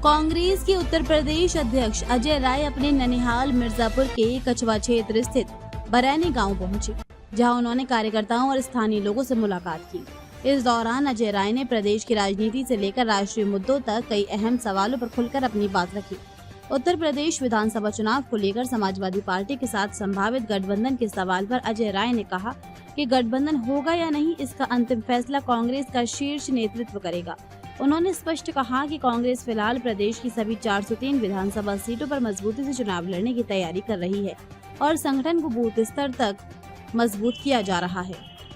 कांग्रेस के उत्तर प्रदेश अध्यक्ष अजय राय अपने ननिहाल मिर्जापुर के कछवा क्षेत्र स्थित बरैनी गांव पहुंचे, जहां उन्होंने कार्यकर्ताओं और स्थानीय लोगों से मुलाकात की। इस दौरान अजय राय ने प्रदेश की राजनीति से लेकर राष्ट्रीय मुद्दों तक कई अहम सवालों पर खुलकर अपनी बात रखी। उत्तर प्रदेश विधानसभा चुनाव को लेकर समाजवादी पार्टी के साथ संभावित गठबंधन के सवाल पर अजय राय ने कहा कि गठबंधन होगा या नहीं, इसका अंतिम फैसला कांग्रेस का शीर्ष नेतृत्व करेगा। उन्होंने स्पष्ट कहा कि कांग्रेस फिलहाल प्रदेश की सभी 403 विधानसभा सीटों पर मजबूती से चुनाव लड़ने की तैयारी कर रही है और संगठन को बूथ स्तर तक मजबूत किया जा रहा है।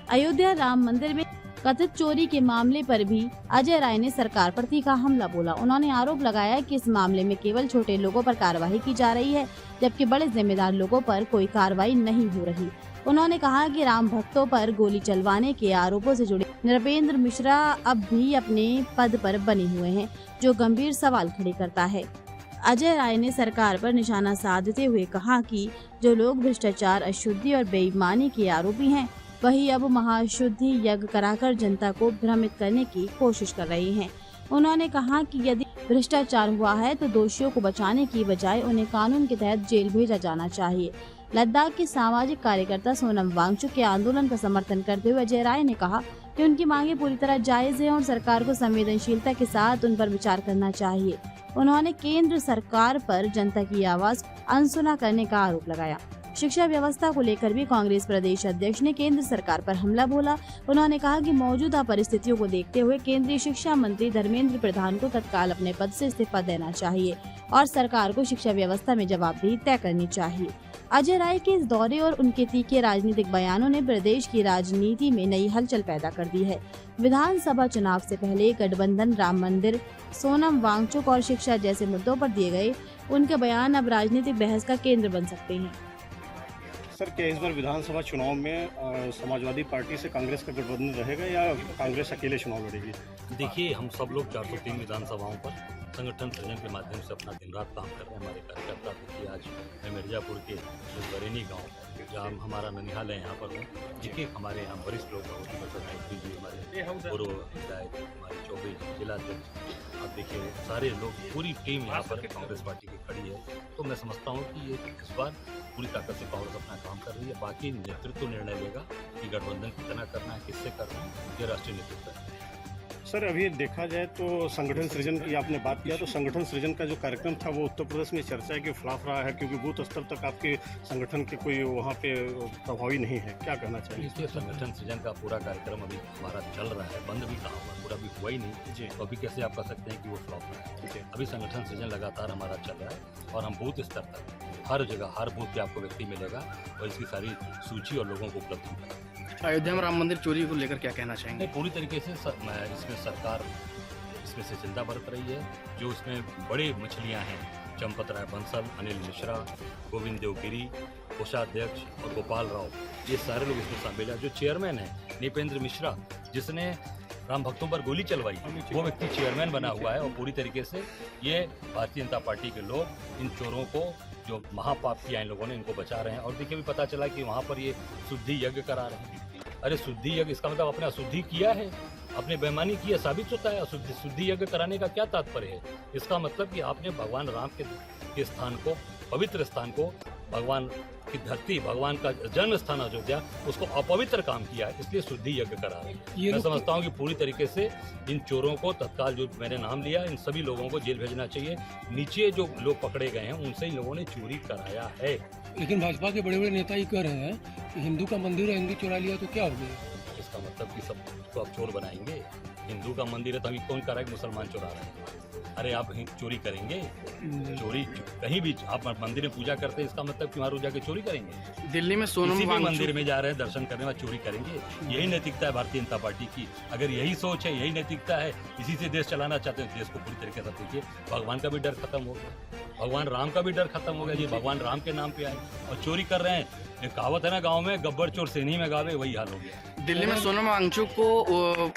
अयोध्या राम मंदिर में कथित चोरी के मामले पर भी अजय राय ने सरकार पर तीखा हमला बोला। उन्होंने आरोप लगाया कि इस मामले में केवल छोटे लोगों पर कार्रवाई की जा रही है, जबकि बड़े जिम्मेदार लोगों पर कोई कार्रवाई नहीं हो रही। उन्होंने कहा कि राम भक्तों पर गोली चलवाने के आरोपों से जुड़े नृपेंद्र मिश्रा अब भी अपने पद पर बने हुए हैं, जो गंभीर सवाल खड़े करता है। अजय राय ने सरकार पर निशाना साधते हुए कहा कि जो लोग भ्रष्टाचार, अशुद्धि और बेईमानी के आरोपी हैं, वही अब महाशुद्धि यज्ञ कराकर जनता को भ्रमित करने की कोशिश कर रहे हैं। उन्होंने कहा कि यदि भ्रष्टाचार हुआ है तो दोषियों को बचाने की बजाय उन्हें कानून के तहत जेल भेजा जाना चाहिए। लद्दाख के सामाजिक कार्यकर्ता सोनम वांगचुक के आंदोलन का समर्थन करते हुए अजय राय ने कहा कि उनकी मांगे पूरी तरह जायज है और सरकार को संवेदनशीलता के साथ उन पर विचार करना चाहिए। उन्होंने केंद्र सरकार पर जनता की आवाज अनसुना करने का आरोप लगाया। शिक्षा व्यवस्था को लेकर भी कांग्रेस प्रदेश अध्यक्ष ने केंद्र सरकार पर हमला बोला। उन्होंने कहा कि मौजूदा परिस्थितियों को देखते हुए केंद्रीय शिक्षा मंत्री धर्मेंद्र प्रधान को तत्काल अपने पद से इस्तीफा देना चाहिए और सरकार को शिक्षा व्यवस्था में जवाबदेही तय करनी चाहिए। अजय राय के इस दौरे और उनके तीखे राजनीतिक बयानों ने प्रदेश की राजनीति में नई हलचल पैदा कर दी है। विधानसभा चुनाव से पहले गठबंधन, राम मंदिर, सोनम वांगचुक और शिक्षा जैसे मुद्दों पर दिए गए उनके बयान अब राजनीतिक बहस का केंद्र बन सकते हैं। सर, क्या इस बार विधानसभा चुनाव में समाजवादी पार्टी से कांग्रेस का गठबंधन रहेगा या कांग्रेस अकेले चुनाव लड़ेगी? देखिए, हम सब लोग 403 विधानसभाओं पर संगठन सृजन के माध्यम से अपना दिन रात काम कर रहे हैं। हमारे कार्यकर्ता देखिए, आज मैं मिर्जापुर के बरेनी गाँव जहाँ हमारा ननिहाल है, यहाँ पर हूँ। देखिए, हमारे यहाँ वरिष्ठ लोग जी, हमारे पूर्व विधायक, हमारे चौबे जिलाध्यक्ष, अब देखिए सारे लोग, पूरी टीम यहाँ पर कांग्रेस पार्टी की खड़ी है। तो मैं समझता हूँ कि ये इस बार पूरी ताकत से कांग्रेस अपना काम कर रही है। बाकी नेतृत्व निर्णय लेगा कि गठबंधन कितना करना है, किससे करना है, ये राष्ट्रीय नेतृत्व है। सर, अभी देखा जाए तो संगठन सृजन की आपने बात किया, तो संगठन सृजन का जो कार्यक्रम था वो उत्तर प्रदेश में चर्चा है कि फ्लॉप रहा है, क्योंकि बूथ स्तर तक आपके संगठन के कोई वहाँ पे प्रभावी नहीं है। क्या कहना चाहिए? इसलिए संगठन सृजन का पूरा कार्यक्रम अभी हमारा चल रहा है, बंद भी कहा हुआ, पूरा भी हुआ ही नहीं जी। तो अभी कैसे आप कह सकते हैं कि वो फ्लॉप रहा है? अभी संगठन सृजन लगातार हमारा चल रहा है और हम बूथ स्तर तक हर जगह, हर बूथ पे आपको व्यक्ति मिलेगा और इसकी सारी सूची और लोगों को उपलब्ध होगा। अयोध्या में राम मंदिर चोरी को लेकर क्या कहना चाहेंगे? पूरी तरीके से इसमें सरकार इसमें से चिंता बरत रही है। जो इसमें बड़े मछलियां हैं, चंपत राय बंसल, अनिल मिश्रा, गोविंद देवगिरी, कोषाध्यक्ष और गोपाल राव, ये सारे लोग इसमें शामिल है। जो चेयरमैन है नृपेंद्र मिश्रा, जिसने राम भक्तों पर गोली चलवाई, वो व्यक्ति चेयरमैन बना हुआ है। और पूरी तरीके से ये भारतीय जनता पार्टी के लोग इन चोरों को, जो महापाप किया इन लोगों ने, इनको बचा रहे हैं। और देखिए, भी पता चला कि वहाँ पर ये शुद्धि यज्ञ करा रहे हैं। अरे शुद्धि यज्ञ, इसका मतलब आपने अशुद्धि किया है, आपने बेईमानी की है, साबित होता है। शुद्धि यज्ञ कराने का क्या तात्पर्य है? इसका मतलब कि आपने भगवान राम के स्थान को, पवित्र स्थान को, भगवान की धरती, भगवान का जन्म स्थान अयोध्या, उसको अपवित्र काम किया है, इसलिए शुद्धि यज्ञ करा रहे हैं। मैं समझता हूँ कि पूरी तरीके से इन चोरों को तत्काल, जो मैंने नाम लिया, इन सभी लोगों को जेल भेजना चाहिए। नीचे जो लोग पकड़े गए हैं उनसे इन लोगों ने चोरी कराया है। लेकिन भाजपा के बड़े बड़े नेता ही कह रहे हैं कि हिंदू का मंदिर है, हिंदू चुरा लिया तो क्या हो गया? इसका मतलब कि सब तो आप चोर बनाएंगे। हिंदू का मंदिर है तो अभी कौन कह रहा है कि मुसलमान चुरा रहे हैं? अरे आप चोरी करेंगे? चोरी कहीं भी आप मंदिर में पूजा करते हैं, इसका मतलब कि वहाँ रोज जाके चोरी करेंगे? दिल्ली में सोनम किसी भी मंदिर में जा रहे हैं दर्शन करने में चोरी करेंगे? यही नैतिकता है भारतीय जनता पार्टी की। अगर यही सोच है, यही नैतिकता है, इसी से देश चलाना चाहते हैं, देश को पूरी तरीके से देखिए, भगवान का भी डर खत्म हो गया, भगवान राम का भी डर खत्म हो गया जी। भगवान राम के नाम पे आए और चोरी कर रहे हैं। एक कहावत है ना गाँव में, गब्बर चोर सेनी में गावे, वही हाल हो गया। दिल्ली में सोनम वांगचुक को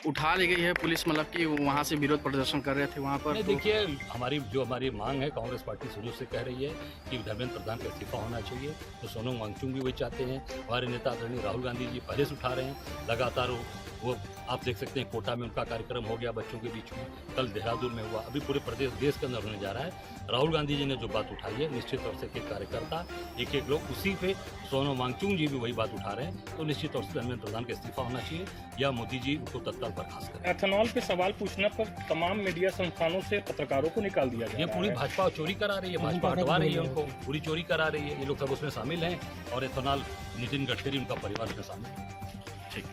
उठा ली गई है पुलिस, मतलब कि वहाँ से विरोध प्रदर्शन कर रहे थे वहाँ पर। देखिए, हमारी मांग है, कांग्रेस पार्टी शुरू से कह रही है कि धर्मेंद्र प्रधान का इस्तीफा होना चाहिए। तो सोनम वांगचुक भी वही चाहते हैं। हमारे नेता आदरणीय राहुल गांधी जी पहले से उठा रहे हैं, लगातार वो आप देख सकते हैं कोटा में उनका कार्यक्रम हो गया बच्चों के बीच में, कल देहरादून में हुआ, अभी पूरे प्रदेश देश के अंदर होने जा रहा है। राहुल गांधी जी ने जो बात उठाई है, निश्चित तौर से एक कार्यकर्ता एक एक लोग उसी पे, सोनम वांगचुक जी भी वही बात उठा रहे हैं, तो निश्चित तौर से धर्मेंद्र प्रधान का इस्तीफा होना चाहिए या मोदी जी उनको तत्काल बर्खास्त करें। एथेनॉल पे सवाल पूछने पर तमाम मीडिया संस्थानों से पत्रकारों को निकाल दिया ये जा रहा पूरी है। भाजपा चोरी करा रही है, भाजपा हटवा रही है उनको, पूरी चोरी करा रही है, ये लोग सब उसमें शामिल हैं और एथेनॉल नितिन गडकरी उनका परिवार उसमें शामिल है। ठीक।